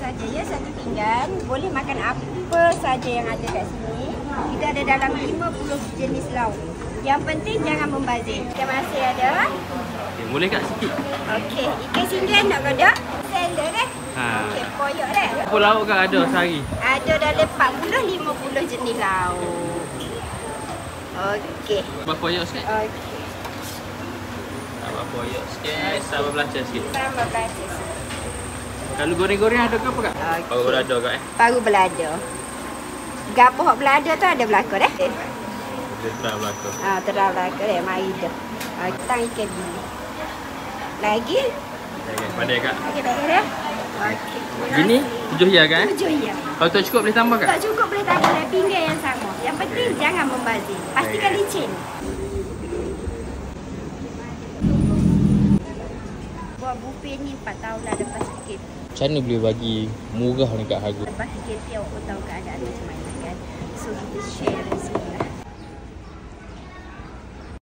saja ya, satu pinggan. Boleh makan apa saja yang ada kat sini. Kita ada dalam 50 jenis lauk. Yang penting jangan membazir. Kita masih ada. Okay, boleh Kak sikit? Okey, ikan singgan nak kodok? Salad eh? Okey, koyak dah. Apa lauk Kak ada sehari? Ada dalam 40-50 jenis lauk. Okey. Buat koyak sikit? Okey. Buat koyak sikit, sambal belacan sikit. Sambal belacan. Kalau goreng-goreng ada ke apa Kak? Okay. Paru belada Kak Paru belada. Gapo hok belada tu ada belakang dah. Dia terang belakang. Terang belakang dah, mari dah. Tang ikan bilis. Lagi? Okay, pandai Kak. Okey, pandai dah. Okey. Gini 7 ya Kak 7 ya. Kalau tak cukup boleh tambah Kak? Tak cukup boleh tambah dah, pinggan yang sama. Yang penting jangan membazir. Pastikan licin. Buat buffet ni 4 tahun dah lepas sikit. Macam mana boleh bagi murah ni Kak harga? Lepas sikit awak pun tahu keadaan macam mana kan. So kita share rezeki.